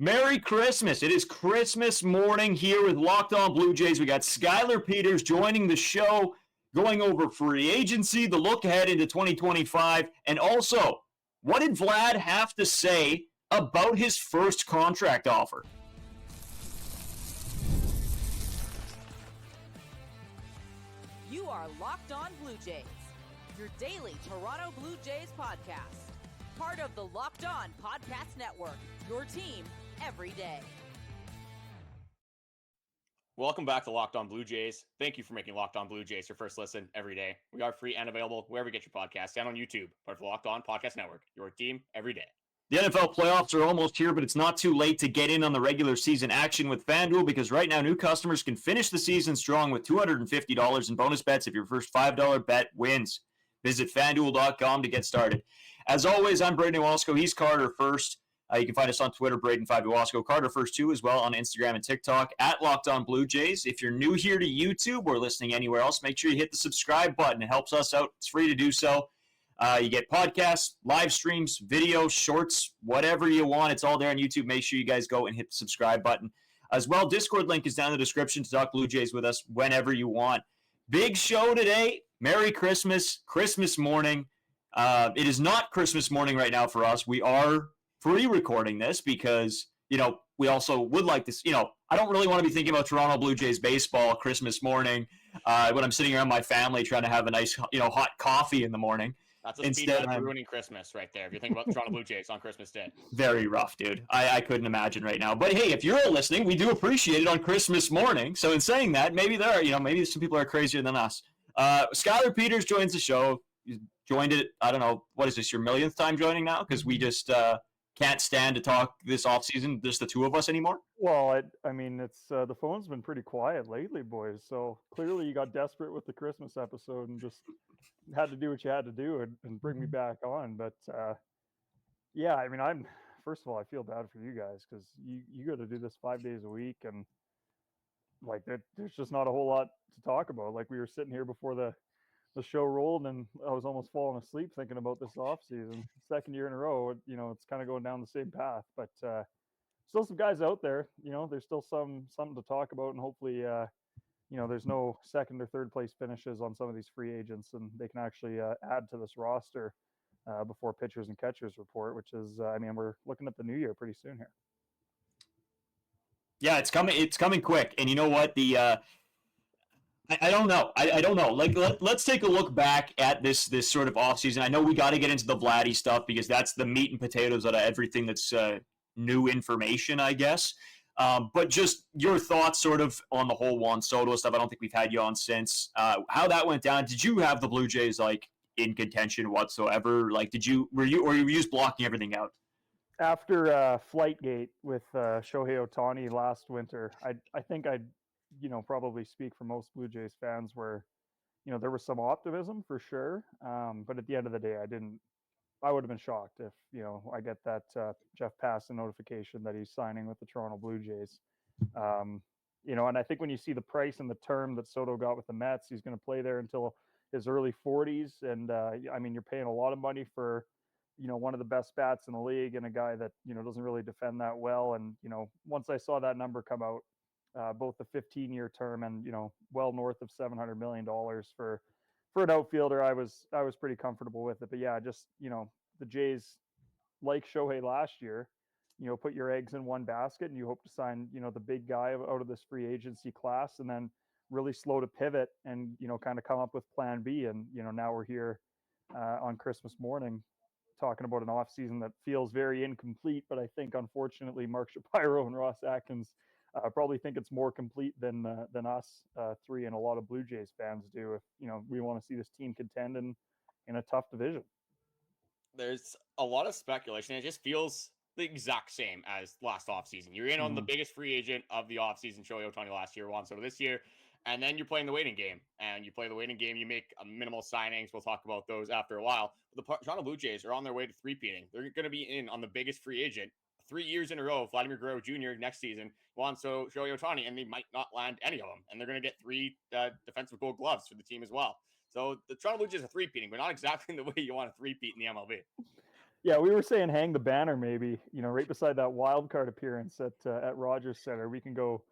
Merry Christmas. It is Christmas morning here with Locked On Blue Jays. We got Skylar Peters joining the show, going over free agency, the look ahead into 2025, and also, what did Vlad have to say about his first contract offer? You are Locked On Blue Jays, your daily Toronto Blue Jays podcast. Part of the Locked On Podcast Network, your team every day. Welcome back to Locked On Blue Jays. Thank you for making Locked On Blue Jays your first listen every day. We are free and available wherever you get your podcasts and on YouTube. Part of the Locked On Podcast Network, your team every day. The NFL playoffs are almost here, but it's not too late to get in on the regular season action with FanDuel because right now new customers can finish the season strong with $250 in bonus bets if your first $5 bet wins. Visit FanDuel.com to get started. As always, I'm Braden Wasco. He's Carter First. You can find us on Twitter, Braden5Wasco. Carter First, too, as well on Instagram and TikTok, at Locked On Blue Jays. If you're new here to YouTube or listening anywhere else, make sure you hit the subscribe button. It helps us out. It's free to do so. You get podcasts, live streams, videos, shorts, whatever you want. It's all there on YouTube. Make sure you guys go and hit the subscribe button. As well, Discord link is down in the description to talk Blue Jays with us whenever you want. Big show today. Merry Christmas, Christmas morning. It is not Christmas morning right now for us. We are pre-recording this because, we also would like this, I don't really want to be thinking about Toronto Blue Jays baseball Christmas morning when I'm sitting around my family trying to have a nice, hot coffee in the morning. That's a speed of ruining Christmas right there. If you think about the Toronto Blue Jays on Christmas Day. Very rough, dude. I couldn't imagine right now. But hey, if you're listening, we do appreciate it on Christmas morning. So in saying that, maybe maybe some people are crazier than us. Skylar Peters joins the show. You joined it, I don't know, what is this, your millionth time joining now? Because we just can't stand to talk this offseason, just the two of us anymore. Well, it's the phone's been pretty quiet lately, boys. So clearly you got desperate with the Christmas episode and just had to do what you had to do and bring me back on. But I'm first of all, I feel bad for you guys because you got to do this 5 days a week and there's just not a whole lot to talk about. Like we were sitting here before the show rolled and I was almost falling asleep thinking about this off season. Second year in a row, it's kind of going down the same path, but still some guys out there, there's still something to talk about and hopefully, there's no second or third place finishes on some of these free agents and they can actually add to this roster before pitchers and catchers report, which is, we're looking at the new year pretty soon here. Yeah, it's coming. It's coming quick. And you know what? I don't know. I don't know. Let's take a look back at this sort of offseason. I know we got to get into the Vladdy stuff because that's the meat and potatoes out of everything that's new information, I guess. But just your thoughts sort of on the whole Juan Soto stuff. I don't think we've had you on since. How that went down. Did you have the Blue Jays in contention whatsoever? Were you just blocking everything out? After Flightgate with Shohei Ohtani last winter, I think I'd probably speak for most Blue Jays fans where there was some optimism for sure, but at the end of the day I would have been shocked if I get that Jeff Passan notification that he's signing with the Toronto Blue Jays. And I think when you see the price and the term that Soto got with the Mets, he's going to play there until his early 40s, and you're paying a lot of money for one of the best bats in the league and a guy that, doesn't really defend that well. And, once I saw that number come out, both the 15-year term and, well north of $700 million for an outfielder, I was pretty comfortable with it. But yeah, just, the Jays, like Shohei last year, put your eggs in one basket and you hope to sign, the big guy out of this free agency class and then really slow to pivot and, kind of come up with plan B. And, now we're here on Christmas morning talking about an offseason that feels very incomplete, but I think unfortunately Mark Shapiro and Ross Atkins probably think it's more complete than us three and a lot of Blue Jays fans do. If we want to see this team contend in a tough division. There's a lot of speculation. It just feels the exact same as last offseason. You're in on the biggest free agent of the offseason, Shohei Ohtani last year, Juan Soto this year. And then you're playing the waiting game. And you play the waiting game, you make minimal signings. We'll talk about those after a while. But the Toronto Blue Jays are on their way to three-peating. They're going to be in on the biggest free agent 3 years in a row. Vladimir Guerrero Jr. next season, Juan Soto, Shohei Ohtani, and they might not land any of them. And they're going to get 3 defensive gold gloves for the team as well. So the Toronto Blue Jays are three-peating, but not exactly the way you want to three-peat in the MLB. Yeah, we were saying hang the banner maybe, right beside that wild card appearance at Rogers Center. We can go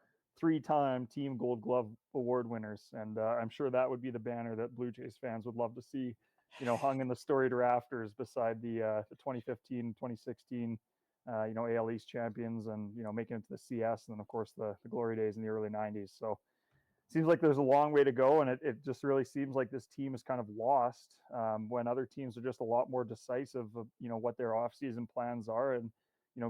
3-time Team Gold Glove Award winners, and I'm sure that would be the banner that Blue Jays fans would love to see, hung in the storied rafters beside the 2015, 2016, AL East champions, and making it to the CS, and then of course the glory days in the early '90s. So seems like there's a long way to go, and it just really seems like this team is kind of lost when other teams are just a lot more decisive of what their offseason plans are, and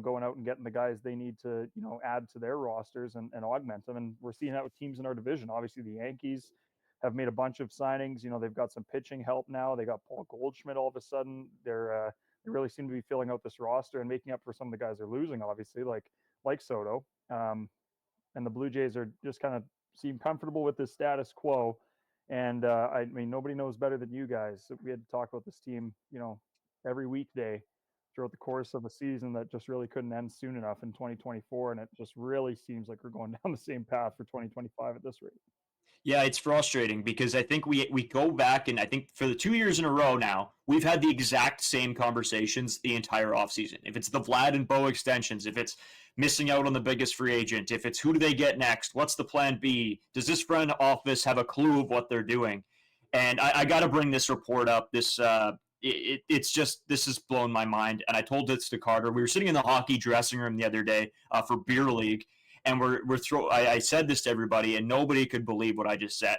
going out and getting the guys they need to add to their rosters and augment them. And we're seeing that with teams in our division. Obviously the Yankees have made a bunch of signings. They've got some pitching help now. They got Paul Goldschmidt all of a sudden. They really seem to be filling out this roster and making up for some of the guys they're losing, obviously, like Soto. And the Blue Jays are just kind of seem comfortable with the status quo. And I mean, nobody knows better than you guys. We had to talk about this team, every weekday throughout the course of a season that just really couldn't end soon enough in 2024. And it just really seems like we're going down the same path for 2025 at this rate. Yeah, it's frustrating because I think we go back, and I think for the 2 years in a row now, we've had the exact same conversations the entire offseason. If it's the Vlad and Bo extensions, if it's missing out on the biggest free agent, if it's who do they get next, what's the plan B, does this front office have a clue of what they're doing? And I got to bring this report up. It's just, this has blown my mind. And I told this to Carter. We were sitting in the hockey dressing room the other day for beer league, and I said this to everybody, and nobody could believe what I just said.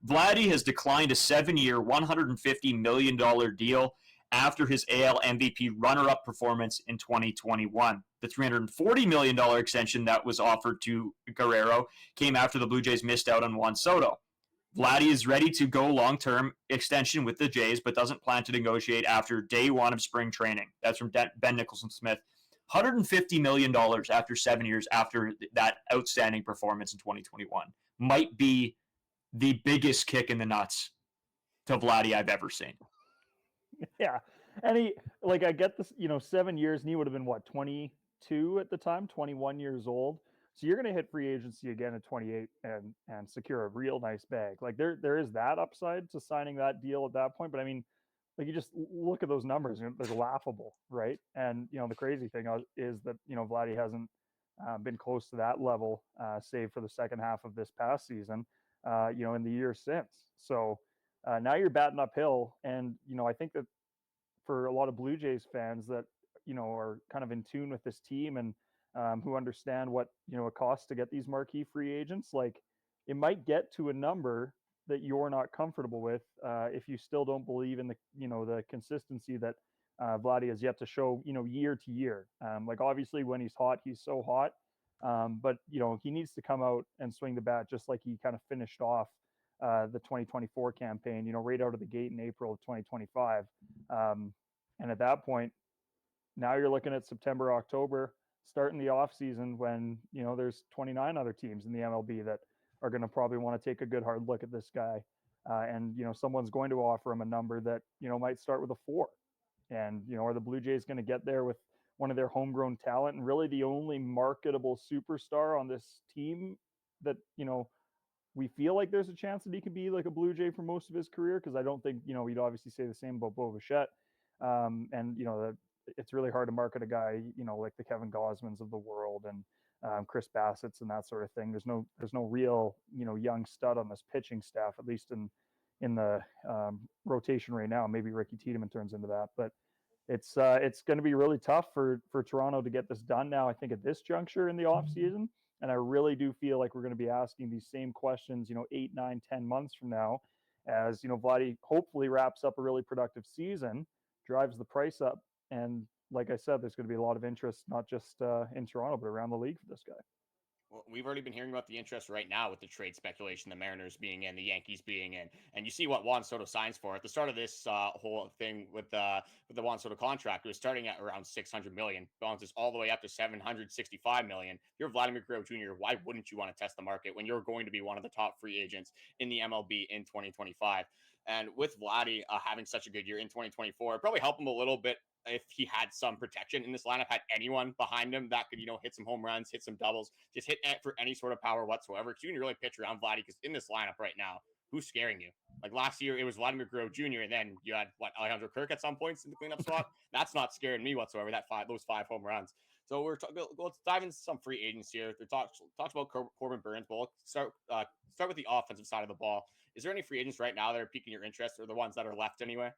Vladdy has declined a 7-year, $150 million deal after his AL MVP runner-up performance in 2021. The $340 million extension that was offered to Guerrero came after the Blue Jays missed out on Juan Soto. Vladdy is ready to go long-term extension with the Jays, but doesn't plan to negotiate after day one of spring training. That's from Ben Nicholson-Smith. $150 million after 7 years after that outstanding performance in 2021 might be the biggest kick in the nuts to Vladdy I've ever seen. Yeah. And I get this, 7 years, and he would have been, 22 at the time, 21 years old. So you're going to hit free agency again at 28 and secure a real nice bag. There is that upside to signing that deal at that point. But I mean, you just look at those numbers, they're laughable, right? And, the crazy thing is that, Vladdy hasn't been close to that level, save for the second half of this past season, in the year since. So now you're batting uphill. And, I think that for a lot of Blue Jays fans that, are kind of in tune with this team and who understand what, it costs to get these marquee free agents, it might get to a number that you're not comfortable with if you still don't believe in the consistency that Vladdy has yet to show, year to year. Obviously when he's hot, he's so hot. But, he needs to come out and swing the bat just like he kind of finished off the 2024 campaign, right out of the gate in April of 2025. And at that point, now you're looking at September, October, starting the off season when, there's 29 other teams in the MLB that are going to probably want to take a good hard look at this guy. And, someone's going to offer him a number that, might start with a 4. And, are the Blue Jays going to get there with one of their homegrown talent and really the only marketable superstar on this team that, we feel like there's a chance that he could be like a Blue Jay for most of his career? Because I don't think, we'd obviously say the same about Bichette. And, it's really hard to market a guy, like the Kevin Gausmans of the world and Chris Bassitts and that sort of thing. There's no real, young stud on this pitching staff, at least in the rotation right now. Maybe Ricky Tiedemann turns into that, but it's going to be really tough for Toronto to get this done now, I think, at this juncture in the off season. And I really do feel like we're going to be asking these same questions, 8, 9, 10 months from now, as, Vladdy hopefully wraps up a really productive season, drives the price up. And like I said, there's going to be a lot of interest, not just in Toronto, but around the league for this guy. Well, we've already been hearing about the interest right now with the trade speculation, the Mariners being in, the Yankees being in, and you see what Juan Soto signs for at the start of this whole thing with the Juan Soto contract. It was starting at around $600 million, bounces all the way up to $765 million. If you're Vladimir Guerrero Jr., why wouldn't you want to test the market when you're going to be one of the top free agents in the MLB in 2025? And with Vladdy having such a good year in 2024, it probably helped him a little bit if he had some protection in this lineup, had anyone behind him that could, hit some home runs, hit some doubles, just hit for any sort of power whatsoever. Because you can really pitch around Vladdy, because in this lineup right now, who's scaring you? Like last year, it was Vladimir Guerrero Jr. And then you had Alejandro Kirk at some points in the cleanup spot. That's not scaring me whatsoever. Those 5 home runs. So let's dive into some free agents here. They talked about Corbin Burns, but we'll start with the offensive side of the ball. Is there any free agents right now that are piquing your interest, or the ones that are left anyway?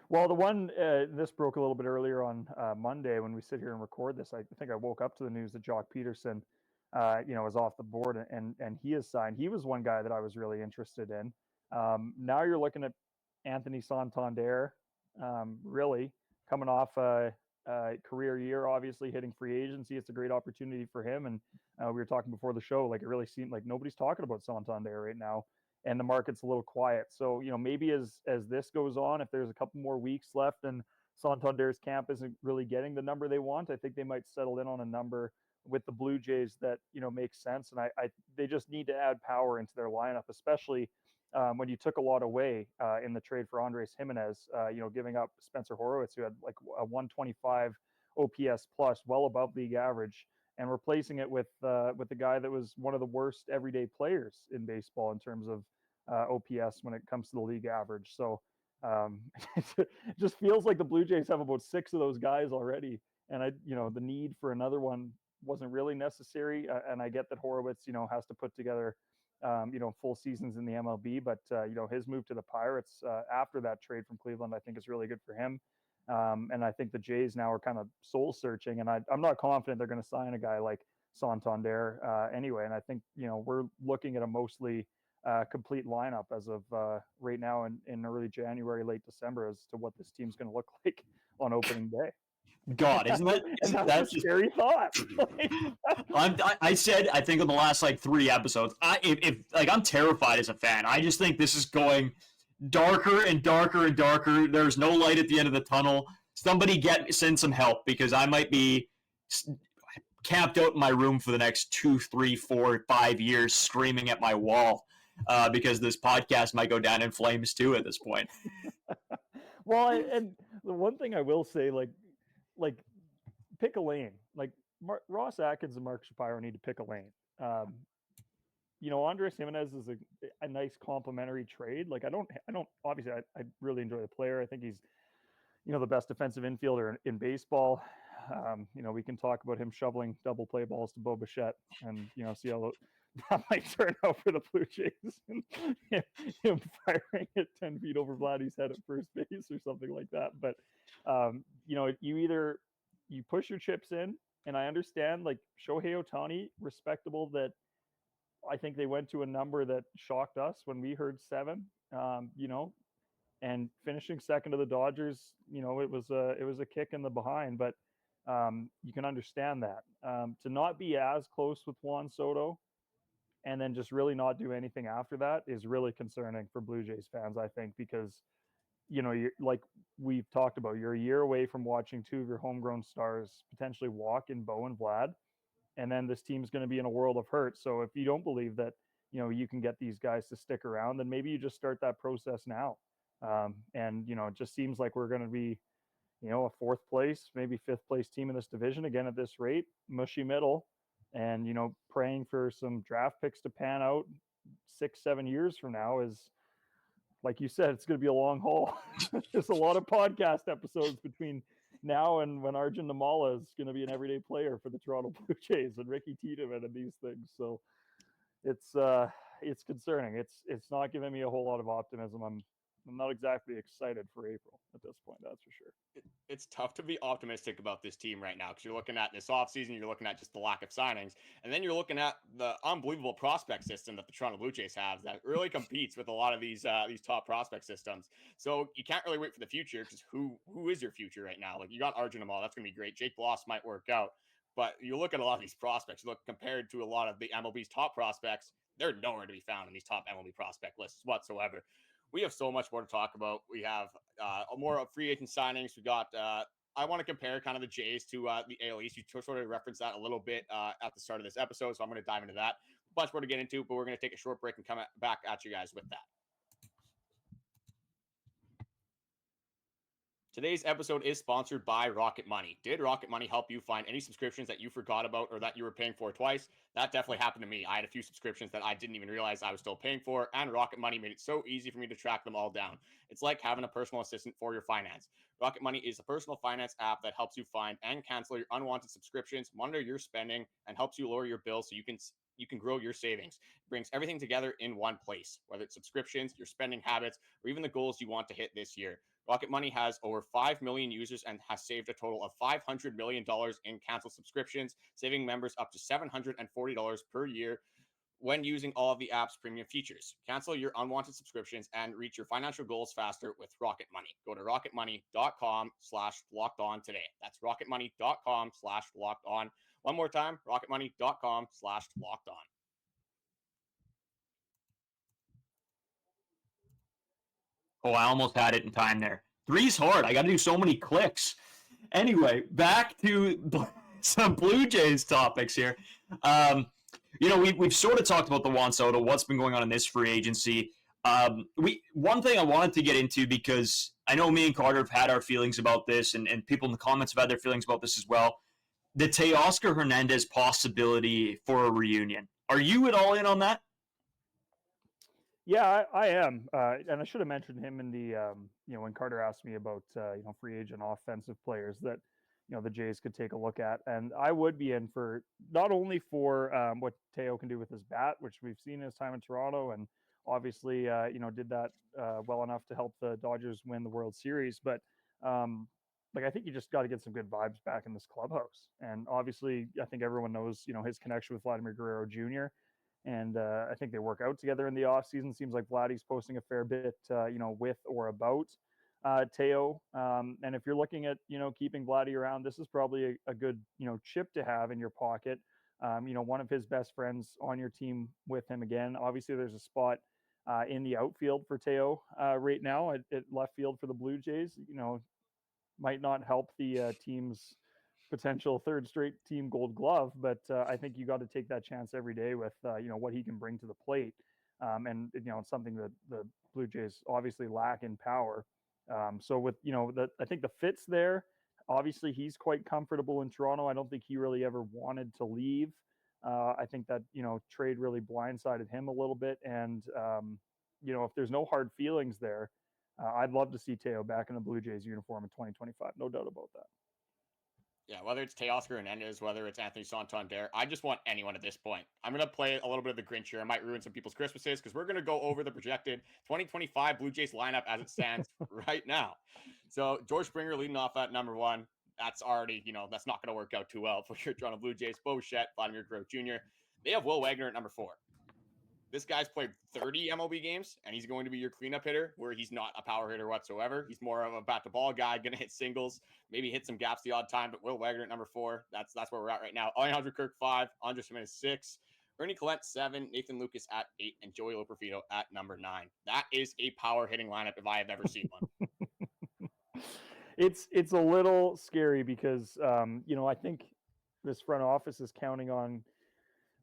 Well, the one, this broke a little bit earlier on Monday when we sit here and record this. I think I woke up to the news that Jock Peterson, is off the board and he is signed. He was one guy that I was really interested in. Now you're looking at Anthony Santander, really coming off a career year, obviously hitting free agency. It's a great opportunity for him. And we were talking before the show, like it really seemed like nobody's talking about Santander right now. And the market's a little quiet. So, maybe as this goes on, if there's a couple more weeks left and Santander's camp isn't really getting the number they want, I think they might settle in on a number with the Blue Jays that, makes sense. And they just need to add power into their lineup, especially when you took a lot away in the trade for Andrus Gimenez, giving up Spencer Horowitz, who had like a 125 OPS plus, well above league average, and replacing it with the guy that was one of the worst everyday players in baseball in terms of OPS when it comes to the league average. So it just feels like the Blue Jays have about 6 of those guys already. And the need for another one wasn't really necessary. And I get that Horowitz, has to put together, full seasons in the MLB, but his move to the Pirates after that trade from Cleveland, I think is really good for him. And I think the Jays now are kind of soul searching, and I'm not confident they're going to sign a guy like Santander anyway. And I think, we're looking at a mostly complete lineup as of right now in early January, late December, as to what this team's going to look like on opening day. God, isn't that a scary thought? I said, I think in the last 3 episodes, I'm terrified as a fan. I just think this is going darker and darker and darker. There's no light at the end of the tunnel. Somebody send some help, because I might be camped out in my room for the next 2, 3, 4, 5 years screaming at my wall because this podcast might go down in flames too at this point. Well, and the one thing I will say, like pick a lane. Like Ross Atkins and Mark Shapiro need to pick a lane. Andrus Jimenez is a nice complementary trade. Like I don't obviously I really enjoy the player. I think he's, the best defensive infielder in baseball. We can talk about him shoveling double play balls to Bichette and, see how that might turn out for the Blue Jays. And him firing at 10 feet over Vladdy's head at first base or something like that. But, you push your chips in, and I understand like Shohei Ohtani, respectable that I think they went to a number that shocked us when we heard 7, and finishing second to the Dodgers, it was a kick in the behind, but you can understand that. To not be as close with Juan Soto and then just really not do anything after that is really concerning for Blue Jays fans, I think, because, you're, like we've talked about, you're a year away from watching 2 of your homegrown stars potentially walk in Bo and Vlad. And then this team's going to be in a world of hurt. So if you don't believe that, you can get these guys to stick around, then maybe you just start that process now. And, it just seems like we're going to be, a 4th place, maybe 5th place team in this division again at this rate, mushy middle, and, praying for some draft picks to pan out 6-7 years from now is, like you said, it's going to be a long haul. There's a lot of podcast episodes between now and when Arjun Namala is going to be an everyday player for the Toronto Blue Jays and Ricky Tiedemann and these things. So it's concerning. It's not giving me a whole lot of optimism. I'm not exactly excited for April at this point, that's for sure. It's tough to be optimistic about this team right now, because you're looking at this offseason, you're looking at just the lack of signings, and then you're looking at the unbelievable prospect system that the Toronto Blue Jays have that really competes with a lot of these top prospect systems. So you can't really wait for the future, because who is your future right now? Like, you got Arjun Amal, that's going to be great. Jake Bloss might work out, but you look at a lot of these prospects, you look compared to a lot of the MLB's top prospects, they're nowhere to be found in these top MLB prospect lists whatsoever. We have so much more to talk about. We have more free agent signings. We got, I want to compare kind of the Jays to the AL East. You sort of referenced that a little bit at the start of this episode, so I'm going to dive into that. A bunch more to get into, but we're going to take a short break and come back at you guys with that. Today's episode is sponsored by Rocket Money. Did Rocket Money help you find any subscriptions that you forgot about or that you were paying for twice? That definitely happened to me. I had a few subscriptions that I didn't even realize I was still paying for, and Rocket Money made it so easy for me to track them all down. It's like having a personal assistant for your finance. Rocket Money is a personal finance app that helps you find and cancel your unwanted subscriptions, monitor your spending, and helps you lower your bills so you can grow your savings. It brings everything together in one place, whether it's subscriptions, your spending habits, or even the goals you want to hit this year. Rocket Money has over 5 million users and has saved a total of $500 million in canceled subscriptions, saving members up to $740 per year when using all of the app's premium features. Cancel your unwanted subscriptions and reach your financial goals faster with Rocket Money. Go to rocketmoney.com/lockedon today. That's rocketmoney.com/lockedon. One more time, rocketmoney.com/lockedon. Oh, I almost had it in time there. Three's hard. I got to do so many clicks. Anyway, back to some Blue Jays topics here. We've sort of talked about the Juan Soto, what's been going on in this free agency. One thing I wanted to get into, because I know me and Carter have had our feelings about this, and people in the comments have had their feelings about this as well. The Teoscar Hernandez possibility for a reunion. Are you at all in on that? Yeah, I am, and I should have mentioned him in the when Carter asked me about free agent offensive players that the Jays could take a look at, and I would be in for not only for what Teo can do with his bat, which we've seen his time in Toronto, and obviously did that well enough to help the Dodgers win the World Series, but I think you just got to get some good vibes back in this clubhouse, and obviously I think everyone knows his connection with Vladimir Guerrero Jr. And I think they work out together in the offseason. Seems like Vladdy's posting a fair bit, with or about Teo. And if you're looking at, keeping Vladdy around, this is probably a good, chip to have in your pocket. One of his best friends on your team with him again. Obviously, there's a spot in the outfield for Teo right now at left field for the Blue Jays. Might not help the team's potential third straight team Gold Glove, but I think you got to take that chance every day with what he can bring to the plate, and it's something that the Blue Jays obviously lack in power. So with I think the fit's there. Obviously, he's quite comfortable in Toronto. I don't think he really ever wanted to leave. I think that trade really blindsided him a little bit, and if there's no hard feelings there, I'd love to see Teo back in the Blue Jays uniform in 2025. No doubt about that. Yeah, whether it's Teoscar Hernandez, whether it's Anthony Santander, I just want anyone at this point. I'm going to play a little bit of the Grinch here. I might ruin some people's Christmases because we're going to go over the projected 2025 Blue Jays lineup as it stands right now. So George Springer leading off at number one. That's already, that's not going to work out too well for your Toronto Blue Jays. Bichette, Vladimir Guerrero Jr. They have Will Wagner at number 4. This guy's played 30 MLB games, and he's going to be your cleanup hitter, where he's not a power hitter whatsoever. He's more of a bat-to-ball guy, going to hit singles, maybe hit some gaps the odd time, but Will Wagner at number 4, that's where we're at right now. Alejandro Kirk 5, Andrus Gimenez 6, Ernie Clement 7, Nathan Lucas at 8, and Joey Loperfido at number 9. That is a power-hitting lineup if I have ever seen one. It's a little scary because, I think this front office is counting on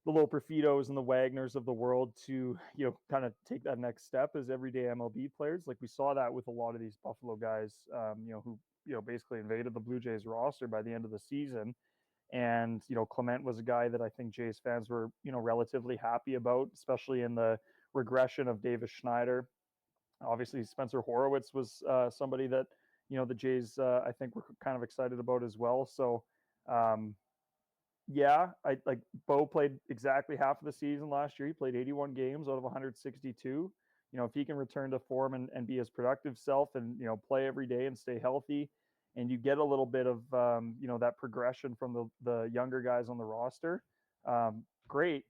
the Loperfidos and the Wagners of the world to, kind of take that next step as everyday MLB players. Like we saw that with a lot of these Buffalo guys, who, basically invaded the Blue Jays roster by the end of the season. And, Clement was a guy that I think Jays fans were, relatively happy about, especially in the regression of Davis Schneider. Obviously, Spencer Horowitz was somebody that, the Jays, I think, were kind of excited about as well. So, yeah, Bo played exactly half of the season last year. He played 81 games out of 162. If he can return to form and be his productive self and, play every day and stay healthy, and you get a little bit of, that progression from the younger guys on the roster, great.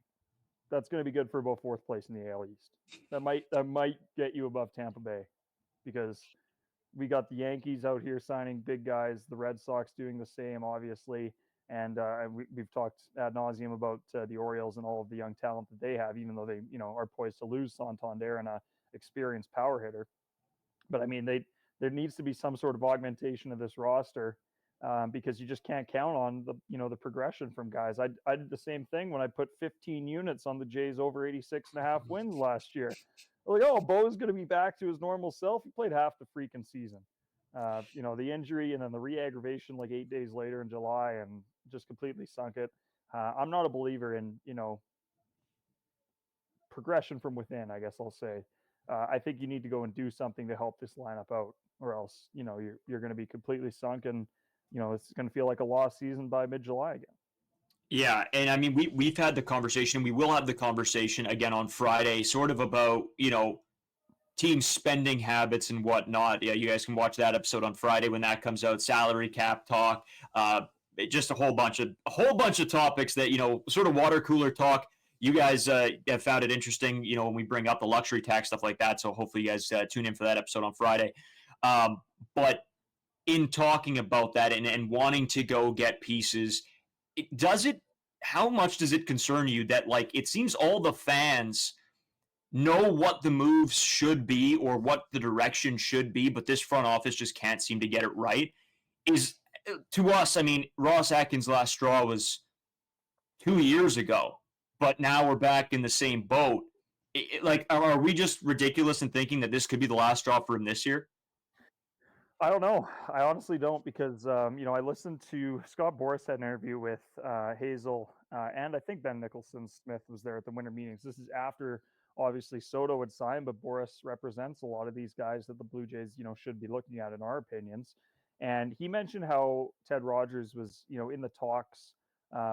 That's going to be good for about 4th place in the AL East. That might get you above Tampa Bay, because we got the Yankees out here signing big guys, the Red Sox doing the same, obviously. And we've talked ad nauseum about the Orioles and all of the young talent that they have, even though they, are poised to lose Santander and a experienced power hitter. But I mean, there needs to be some sort of augmentation of this roster, because you just can't count on the progression from guys. I did the same thing when I put 15 units on the Jays over 86.5 wins last year. Like, oh, Bo's going to be back to his normal self. He played half the freaking season. The injury and then the re-aggravation like 8 days later in July and just completely sunk it. I'm not a believer in, progression from within, I guess I'll say. I think you need to go and do something to help this lineup out, or else, you're going to be completely sunk and, it's going to feel like a lost season by mid-July again. Yeah, and I mean we've had the conversation. We will have the conversation again on Friday, sort of about team spending habits and whatnot. Yeah, you guys can watch that episode on Friday when that comes out. Salary cap talk, just a whole bunch of topics that sort of water cooler talk. You guys have found it interesting, when we bring up the luxury tax stuff like that. So hopefully you guys tune in for that episode on Friday. But in talking about that and wanting to go get pieces, how much does it concern you that it seems all the fans know what the moves should be or what the direction should be, but this front office just can't seem to get it right? To us, I mean, Ross Atkins' last straw was 2 years ago, but now we're back in the same boat. Are we just ridiculous in thinking that this could be the last straw for him this year? I don't know. I honestly don't because, I listened to Scott Boras had an interview with Hazel and I think Ben Nicholson-Smith was there at the winter meetings. This is after obviously Soto had signed, but Boras represents a lot of these guys that the Blue Jays, should be looking at in our opinions. And he mentioned how Ted Rogers was, in the talks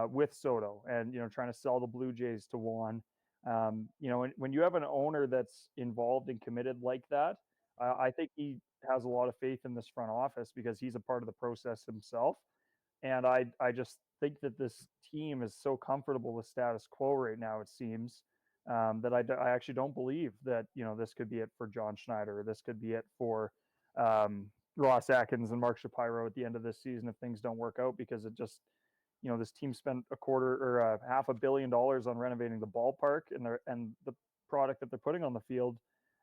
with Soto and, trying to sell the Blue Jays to Juan. When you have an owner that's involved and committed like that, I think he has a lot of faith in this front office because he's a part of the process himself. And I just think that this team is so comfortable with status quo right now, it seems, that I actually don't believe that, this could be it for John Schneider, or this could be it for Ross Atkins and Mark Shapiro at the end of this season if things don't work out, because it just, this team spent a quarter or $500 million on renovating the ballpark, and the product that they're putting on the field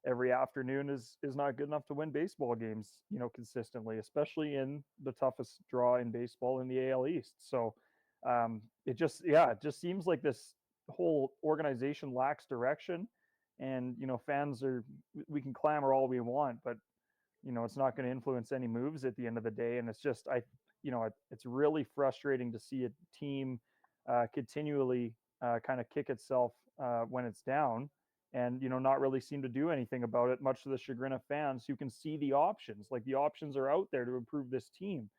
every afternoon is not good enough to win baseball games, consistently, especially in the toughest draw in baseball in the AL East. So it just seems like this whole organization lacks direction, and fans we can clamor all we want, but it's not going to influence any moves at the end of the day. And it's just it's really frustrating to see a team continually kind of kick itself when it's down, and not really seem to do anything about it, much to the chagrin of fans who can see the options. Like, the options are out there to improve this team,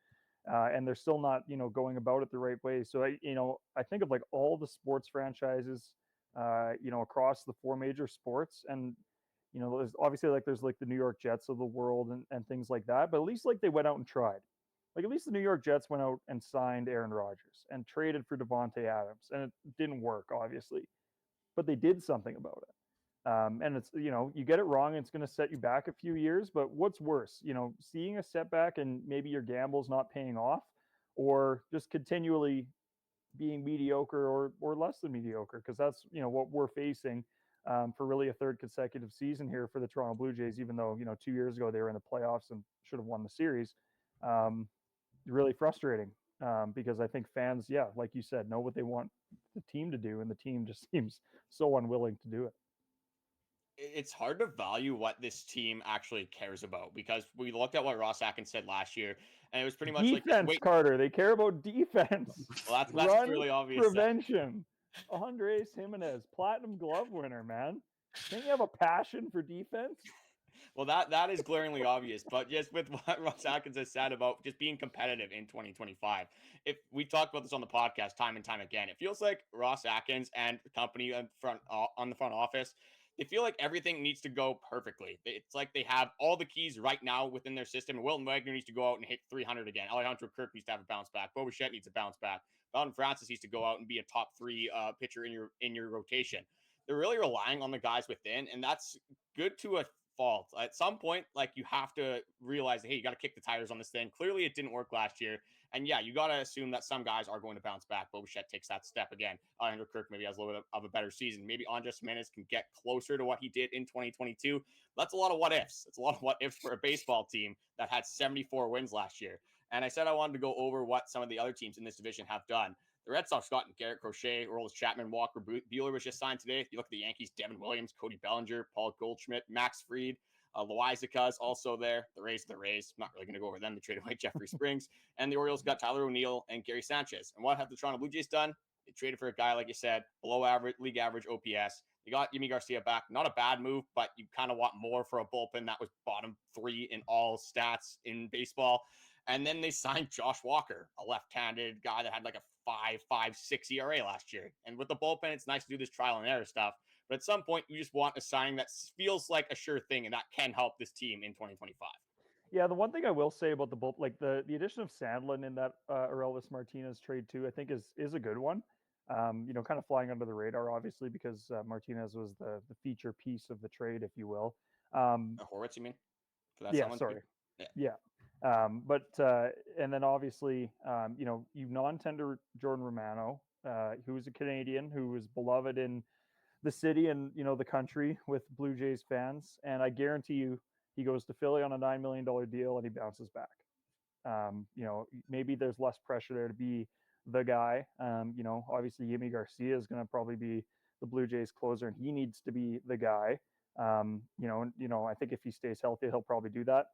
and they're still not going about it the right way. So I think of all the sports franchises across the four major sports, and there's obviously there's the New York Jets of the world and things like that, but at least they went out and tried. At least the New York Jets went out and signed Aaron Rodgers and traded for Devontae Adams, and it didn't work, obviously, but they did something about it. And it's, you get it wrong, it's going to set you back a few years, but what's worse, seeing a setback and maybe your gamble's not paying off, or just continually being mediocre or less than mediocre, because that's, what we're facing for really a third consecutive season here for the Toronto Blue Jays, even though, 2 years ago they were in the playoffs and should have won the series. Really frustrating because I think fans, like you said, know what they want the team to do, and the team just seems so unwilling to do it. It's hard to value what this team actually cares about, because we looked at what Ross Atkins said last year, and it was pretty much defense, wait. Carter. They care about defense. Well, that's Run really obvious. prevention. Andrus Gimenez, platinum glove winner, man. Can't you have a passion for defense? Well, that is glaringly obvious, but just with what Ross Atkins has said about just being competitive in 2025, if we talked about this on the podcast time and time again, it feels like Ross Atkins and the company on the front office, they feel like everything needs to go perfectly. It's like they have all the keys right now within their system. And Wilton Wagner needs to go out and hit 300 again. Alejandro Kirk needs to have a bounce back. Bichette needs a bounce back. Bowden Francis needs to go out and be a top 3 pitcher in your rotation. They're really relying on the guys within, and that's good to a fault. At some point, you have to realize that, hey, you got to kick the tires on this thing. Clearly, it didn't work last year. And yeah, you got to assume that some guys are going to bounce back. Bichette takes that step again. Andrew Kirk maybe has a little bit of a better season. Maybe Andrus Jimenez can get closer to what he did in 2022. That's a lot of what ifs. It's a lot of what ifs for a baseball team that had 74 wins last year. And I said I wanted to go over what some of the other teams in this division have done. The Red Sox got Garrett Crochet, Aroldis Chapman, Walker Buehler was just signed today. If you look at the Yankees, Devin Williams, Cody Bellinger, Paul Goldschmidt, Max Fried. Loizaca's also there. The Rays. Not really going to go over them. They traded away Jeffrey Springs. And the Orioles got Tyler O'Neill and Gary Sanchez. And what have the Toronto Blue Jays done? They traded for a guy, like you said, below average, league average OPS. You got Yimi Garcia back. Not a bad move, but you kind of want more for a bullpen that was bottom 3 in all stats in baseball. And then they signed Josh Walker, a left-handed guy that had like a 5.56 ERA last year. And with the bullpen, it's nice to do this trial and error stuff. But at some point, you just want a signing that feels like a sure thing and that can help this team in 2025. Yeah, the one thing I will say about the bullpen, like the addition of Sandlin in that Orelvis Martinez trade too, I think is a good one. Kind of flying under the radar, obviously, because Martinez was the feature piece of the trade, if you will. Horwitz, you mean? For that yeah, sorry. Yeah. And then obviously, you non-tender Jordan Romano, who is a Canadian, who was beloved in the city and, the country with Blue Jays fans. And I guarantee you, he goes to Philly on a $9 million deal and he bounces back. Maybe there's less pressure there to be the guy. Obviously Yimi Garcia is going to probably be the Blue Jays closer and he needs to be the guy. I think if he stays healthy, he'll probably do that.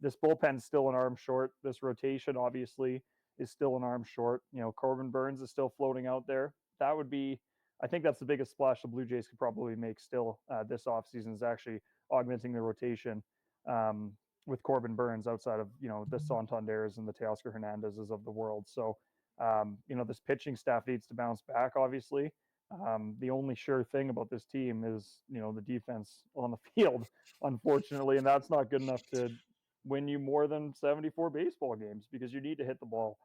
This bullpen's still an arm short. This rotation obviously is still an arm short. Corbin Burns is still floating out there. I think that's the biggest splash the Blue Jays could probably make still this offseason is actually augmenting the rotation with Corbin Burns outside of, the Santanders and the Teoscar Hernandezes of the world. So, this pitching staff needs to bounce back, obviously. The only sure thing about this team is, the defense on the field, unfortunately, and that's not good enough to win you more than 74 baseball games because you need to hit the ball.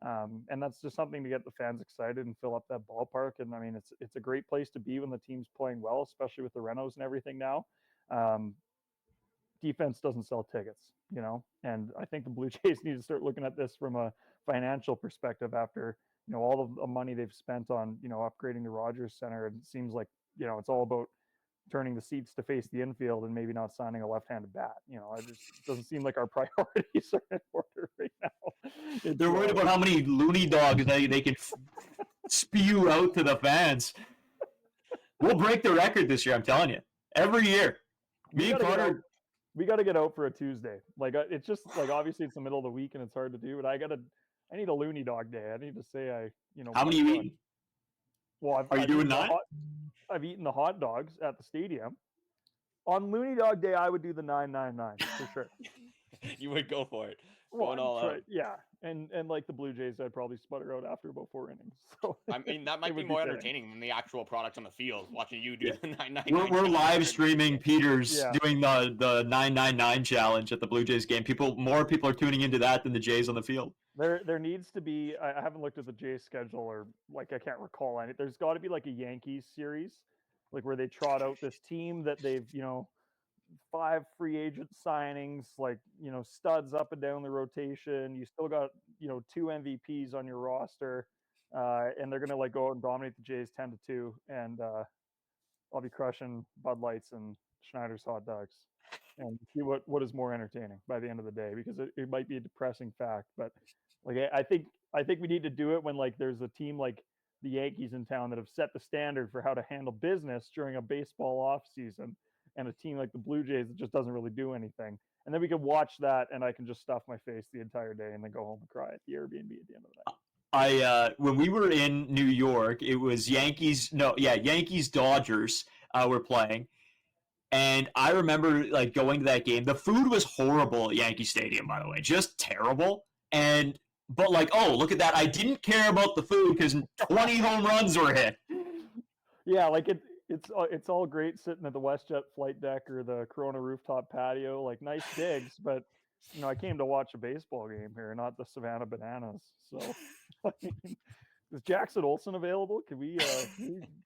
And that's just something to get the fans excited and fill up that ballpark. And I mean, it's a great place to be when the team's playing well, especially with the renos and everything now. Defense doesn't sell tickets, and I think the Blue Jays need to start looking at this from a financial perspective after, all of the money they've spent on, upgrading the Rogers Center. And it seems like, it's all about turning the seats to face the infield and maybe not signing a left-handed bat. It just doesn't seem like our priorities are in order right now. They're worried about how many loony dogs they can spew out to the fans. We'll break the record this year, I'm telling you. Every year. Me and Carter... We got to get out for a Tuesday. Like, it's just like, obviously it's the middle of the week and it's hard to do, but I need a loony dog day. I need to say how many you eating? Well, are you doing 9? I've eaten the hot dogs at the stadium. On loony dog day, I would do the 999 for sure. You would go for it. Well, going all out. Yeah. And like the Blue Jays, I'd probably sputter out after about 4 innings. So I mean, that might be more entertaining than the actual product on the field, watching you do the 999. We're live streaming Peters doing the 999 challenge at the Blue Jays game. More people are tuning into that than the Jays on the field. There needs to be, I haven't looked at the Jays schedule or I can't recall any. There's got to be like a Yankees series, like where they trot out this team that they've, 5 free agent signings, like, studs up and down the rotation. You still got, 2 MVPs on your roster, and they're going to go out and dominate the Jays 10-2. And I'll be crushing Bud Lights and Schneider's hot dogs and see what is more entertaining by the end of the day, because it might be a depressing fact, but like, I think we need to do it when there's a team like the Yankees in town that have set the standard for how to handle business during a baseball off season, and a team like the Blue Jays that just doesn't really do anything. And then we can watch that and I can just stuff my face the entire day and then go home and cry at the Airbnb at the end of the night. When we were in New York, it was Yankees Dodgers were playing. And I remember going to that game. The food was horrible at Yankee Stadium, by the way, just terrible. But oh, look at that. I didn't care about the food because 20 home runs were hit. Yeah, it's all great sitting at the WestJet flight deck or the Corona rooftop patio, nice digs, but I came to watch a baseball game here, not the Savannah Bananas. So, is Jackson Olsen available? Can we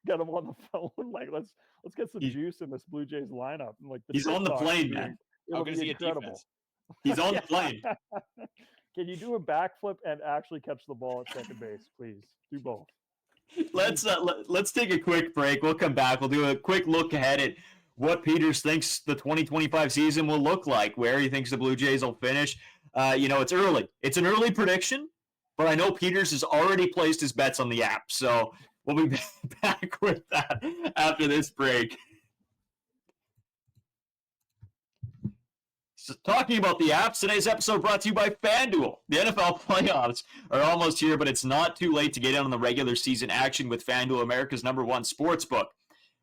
get him on the phone? Let's get some juice in this Blue Jays lineup. He's on the plane, man. How good is he at defense? He's on the plane. Can you do a backflip and actually catch the ball at second base, please? Do both. Let's take a quick break. We'll come back. We'll do a quick look ahead at what Peters thinks the 2025 season will look like, where he thinks the Blue Jays will finish. It's early. It's an early prediction, but I know Peters has already placed his bets on the app. So we'll be back with that after this break. So talking about the apps, today's episode brought to you by FanDuel. The NFL playoffs are almost here, but it's not too late to get in on the regular season action with FanDuel, America's #1 sportsbook.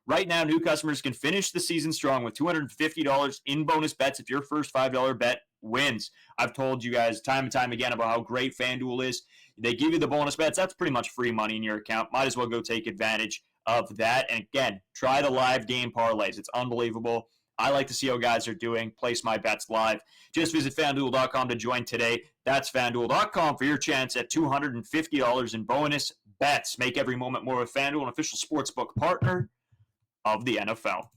Right now, new customers can finish the season strong with $250 in bonus bets if your first $5 bet wins. I've told you guys time and time again about how great FanDuel is. They give you the bonus bets. That's pretty much free money in your account. Might as well go take advantage of that. And again, try the live game parlays. It's unbelievable. I like to see how guys are doing. Place my bets live. Just visit FanDuel.com to join today. That's FanDuel.com for your chance at $250 in bonus bets. Make every moment more with FanDuel, an official sportsbook partner of the NFL.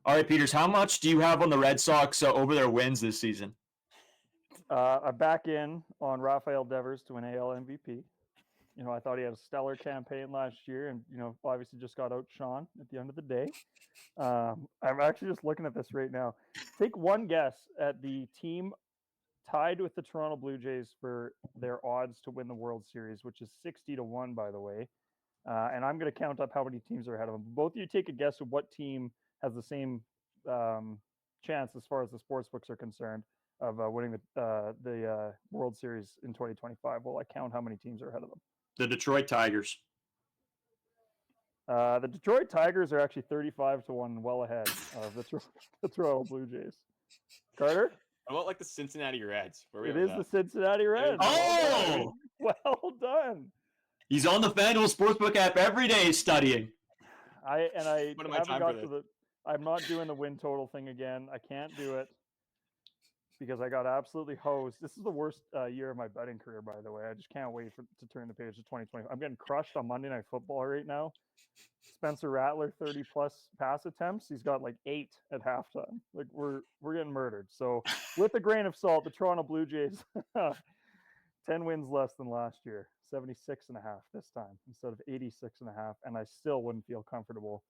All right, Peters, how much do you have on the Red Sox over their wins this season? I'm back in on Rafael Devers to win AL MVP. You know, I thought he had a stellar campaign last year and, you know, obviously just got outshone at the end of the day. I'm actually just looking at this right now. Take one guess at the team tied with the Toronto Blue Jays for their odds to win the World Series, which is 60-1, by the way. And I'm going to count up how many teams are ahead of them. Both of you take a guess of what team has the same chance as far as the sports books are concerned of winning the World Series in 2025. Well, I count how many teams are ahead of them. The Detroit Tigers. The Detroit Tigers are actually 35-1, well ahead of the Toronto Blue Jays. Carter? How about like the Cincinnati Reds? It is the Cincinnati Reds. Oh! Well done. He's on the FanDuel Sportsbook app every day studying. What am I haven't time got for to this? I'm not doing the win total thing again. I can't do it because I got absolutely hosed. This is the worst year of my betting career, by the way. I just can't wait to turn the page to 2020. I'm getting crushed on Monday Night Football right now. Spencer Rattler, 30-plus pass attempts. He's got like 8 at halftime. Like we're getting murdered. So with a grain of salt, the Toronto Blue Jays, 10 wins less than last year, 76.5 this time instead of 86.5. And I still wouldn't feel comfortable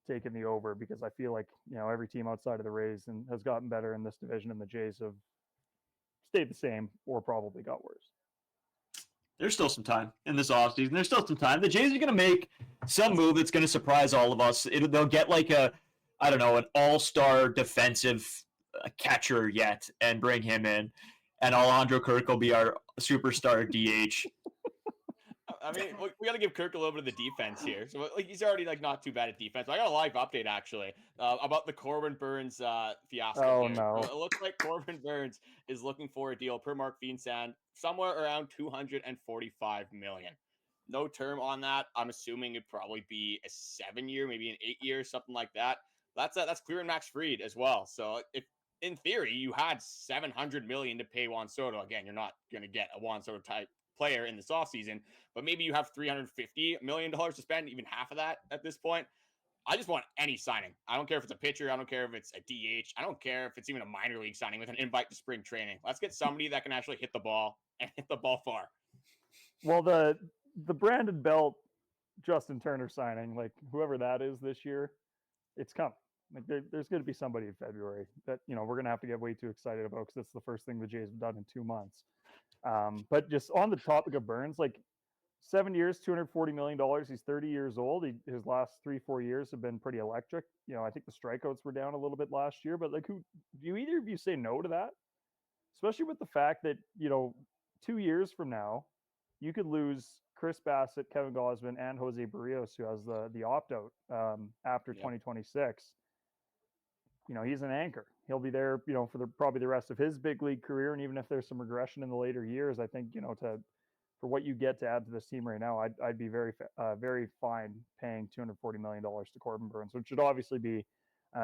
taking the over because I feel like, you know, every team outside of the Rays and has gotten better in this division, and the Jays have stayed the same or probably got worse. There's still some time in this offseason. There's still some time. The Jays are going to make some move that's going to surprise all of us. They'll get like an all-star defensive catcher yet and bring him in. And Alejandro Kirk will be our superstar DH. I mean, we got to give Kirk a little bit of the defense here. So, like, he's already like not too bad at defense. I got a live update actually about the Corbin Burns fiasco. Oh here. no! It looks like Corbin Burns is looking for a deal per Mark Feinsand somewhere around $245 million. No term on that. I'm assuming it'd probably be a 7-year, maybe an 8-year, something like that. That's clearing Max Fried as well. So if in theory you had $700 million to pay Juan Soto, again, you're not going to get a Juan Soto type player in this offseason, but maybe you have $350 million to spend, even half of that at this point. I just want any signing. I don't care if it's a pitcher. I don't care if it's a DH. I don't care if it's even a minor league signing with an invite to spring training. Let's get somebody that can actually hit the ball and hit the ball far. Well, the Brandon Belt, Justin Turner signing, like whoever that is this year, it's coming. Like there's going to be somebody in February that, you know, we're going to have to get way too excited about because that's the first thing the Jays have done in 2 months. But just on the topic of Burns, like 7 years, $240 million. He's 30 years old. His last 3-4 years have been pretty electric. You know, I think the strikeouts were down a little bit last year, but like, do either of you say no to that? Especially with the fact that, you know, 2 years from now, you could lose Chris Bassitt, Kevin Gausman, and Jose Berrios, who has the opt-out after 2026. You know, he's an anchor. He'll be there, you know, for probably the rest of his big league career. And even if there's some regression in the later years, I think, you know, for what you get to add to this team right now, I'd be very fine paying $240 million to Corbin Burns, which should obviously be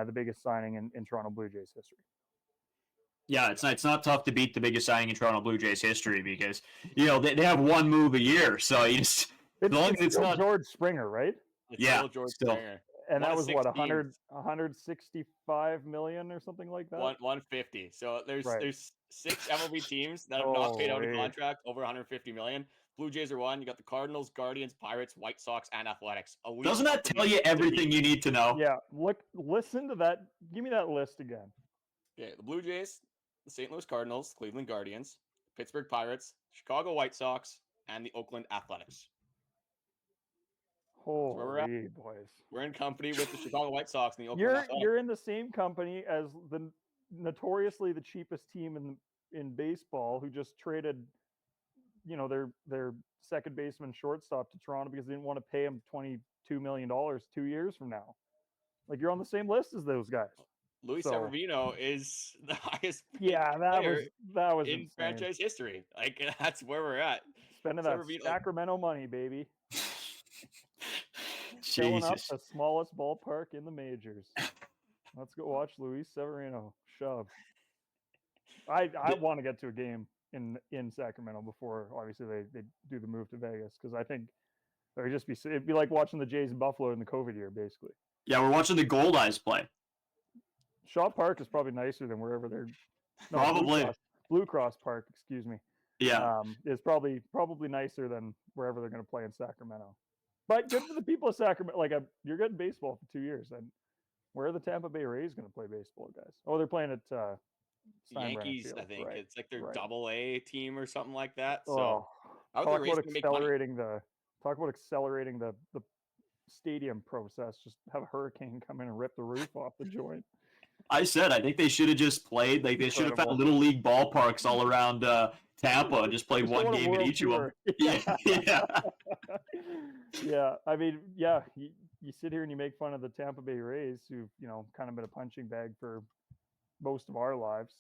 the biggest signing in Toronto Blue Jays history. Yeah, it's not tough to beat the biggest signing in Toronto Blue Jays history because, you know, they have one move a year. So you just, as long as it's not George Springer, right? It's George Springer. And that was what, 165 million or something like that? 150. So there's 6 MLB teams that have not paid out a contract over 150 million. Blue Jays are one. You got the Cardinals, Guardians, Pirates, White Sox, and Athletics. Doesn't that tell you everything you need to know? Yeah. Listen to that. Give me that list again. Okay, the Blue Jays, the St. Louis Cardinals, Cleveland Guardians, Pittsburgh Pirates, Chicago White Sox, and the Oakland Athletics. we're at. Holy boys. We're in company with the Chicago White Sox and the Oakland Athletics. You're in the same company as the notoriously the cheapest team in baseball, who just traded, their second baseman shortstop to Toronto because they didn't want to pay him $22 million 2 years from now. Like, you're on the same list as those guys. Luis Severino is the highest that was in insane. franchise history. Like, that's where we're at. Spending that Sacramento money, baby. Filling up the smallest ballpark in the majors. Let's go watch Luis Severino shove. I want to get to a game in Sacramento before, obviously, they do the move to Vegas, because I think it'd be like watching the Jays in Buffalo in the COVID year, basically. Yeah, we're watching the Gold Eyes play. Shaw Park is probably nicer than wherever they're. No, Probably. Blue Cross Park, excuse me. Yeah. Is probably nicer than wherever they're going to play in Sacramento. But good for the people of Sacramento. Like, you're getting baseball for 2 years. And where are the Tampa Bay Rays going to play baseball, guys? Oh, they're playing at Yankees, Field, I think. right. It's like their Right. AA team or something like that. So talk about accelerating the stadium process. Just have a hurricane come in and rip the roof off the joint. I think they should have just played. Like, they should have found little league ballparks all around Tampa and just played one game at each of them. Yeah. Yeah. I mean, yeah, you sit here and you make fun of the Tampa Bay Rays, who've, kind of been a punching bag for most of our lives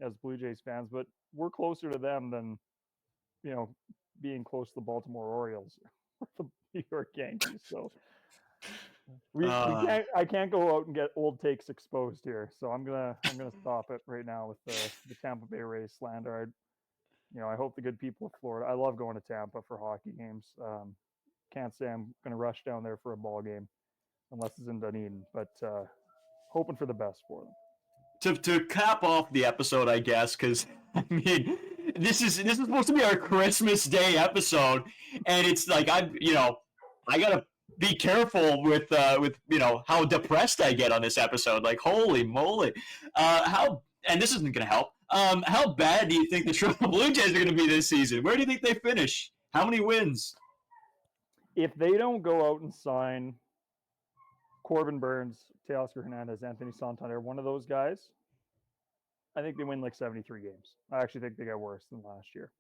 as Blue Jays fans, but we're closer to them than, being close to the Baltimore Orioles or the New York Yankees. So I can't go out and get old takes exposed here. So I'm gonna stop it right now with the Tampa Bay Rays slander. I hope the good people of Florida. I love going to Tampa for hockey games. Can't say I'm gonna rush down there for a ball game unless it's in Dunedin, but hoping for the best for them. To cap off the episode, I guess, because I mean, this is supposed to be our Christmas Day episode, and it's like I gotta be careful with how depressed I get on this episode. Like, holy moly, and this isn't gonna help. How bad do you think the Toronto Blue Jays are gonna be this season? Where do you think they finish? How many wins? If they don't go out and sign Corbin Burns, Teoscar Hernandez, Anthony Santander, one of those guys, I think they win like 73 games. I actually think they get worse than last year.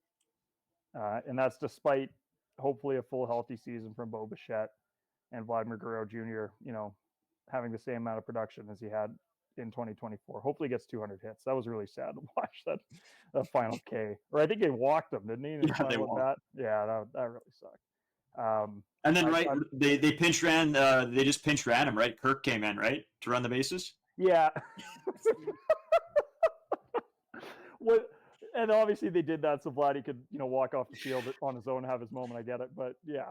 And that's despite hopefully a full healthy season from Bo Bichette and Vladimir Guerrero Jr., having the same amount of production as he had in 2024. Hopefully he gets 200 hits. That was really sad to watch that final K. Or I think they walked him, didn't he? Yeah, they walked. Yeah, that really sucked. And then they pinch ran. They just pinch ran him, right? Kirk came in, right, to run the bases. Yeah. And obviously they did that so Vladdy could, walk off the field on his own and have his moment. I get it, but yeah,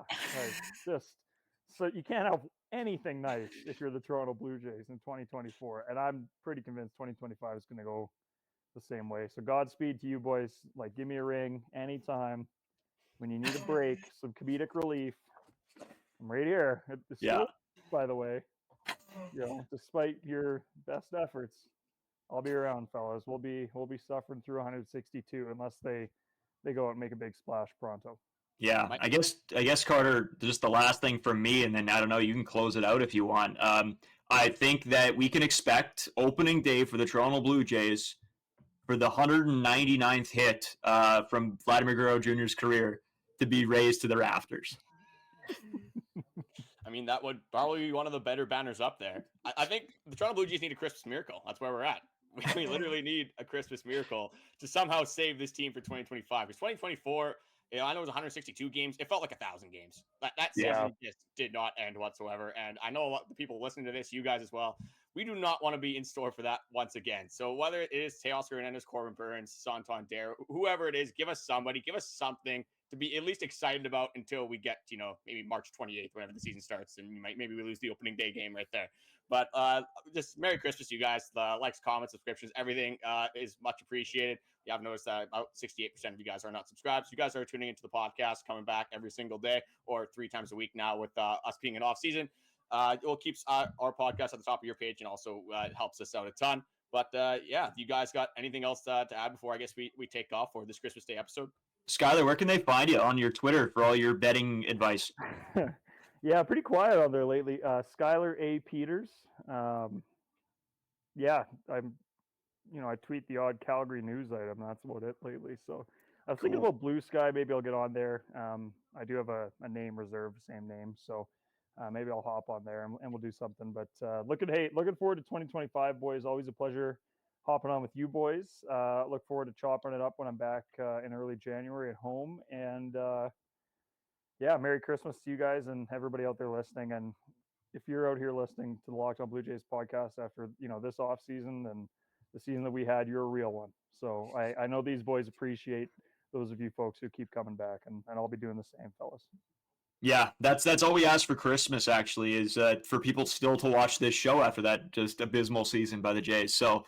so you can't have anything nice if you're the Toronto Blue Jays in 2024, and I'm pretty convinced 2025 is going to go the same way. So Godspeed to you boys. Like, give me a ring anytime when you need a break, some comedic relief. I'm right here. By the way, despite your best efforts, I'll be around, fellas. We'll be suffering through 162 unless they go out and make a big splash pronto. Yeah, I guess Carter, just the last thing from me, and then I don't know, you can close it out if you want. I think that we can expect opening day for the Toronto Blue Jays for the 199th hit from Vladimir Guerrero Jr.'s career to be raised to the rafters. I mean, that would probably be one of the better banners up there. I think the Toronto Blue Jays need a Christmas miracle. That's where we're at. We literally need a Christmas miracle to somehow save this team for 2025. Because 2024, I know it was 162 games. It felt like 1,000 games. That season just did not end whatsoever. And I know a lot of the people listening to this, you guys as well, we do not want to be in store for that once again. So whether it is Teoscar Hernandez, Corbin Burns, Santander, whoever it is, give us something to be at least excited about until we get to, maybe March 28th, whenever the season starts, and maybe we lose the opening day game right there. But just Merry Christmas, you guys. The likes, comments, subscriptions, everything is much appreciated. You have noticed that about 68% of you guys are not subscribed. So you guys are tuning into the podcast, coming back every single day or 3 times a week now with us being in off season. It will keep our podcast at the top of your page, and also it helps us out a ton. But you guys got anything else to add before I guess we take off for this Christmas Day episode? Skylar, where can they find you on your Twitter for all your betting advice? Yeah, pretty quiet on there lately. Skylar A. Peters. Yeah, I tweet the odd Calgary news item. That's about it lately. So I was thinking Cool. about Blue Sky. Maybe I'll get on there. I do have a name reserved, same name. So maybe I'll hop on there and we'll do something. But looking forward to 2025, boys. Always a pleasure hopping on with you boys. Look forward to chopping it up when I'm back in early January at home. And yeah, Merry Christmas to you guys and everybody out there listening. And if you're out here listening to the Locked On Blue Jays podcast after this off season and the season that we had, you're a real one. So I know these boys appreciate those of you folks who keep coming back, and I'll be doing the same, fellas. Yeah, that's all we ask for Christmas, actually, is for people still to watch this show after that just abysmal season by the Jays. So,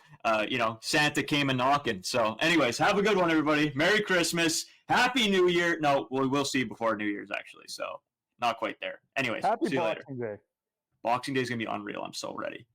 Santa came a knocking. So, anyways, have a good one, everybody. Merry Christmas. Happy New Year. No, we'll see before New Year's, actually. So, not quite there. Anyways, Happy see you later. Boxing Day. Boxing Day is going to be unreal. I'm so ready.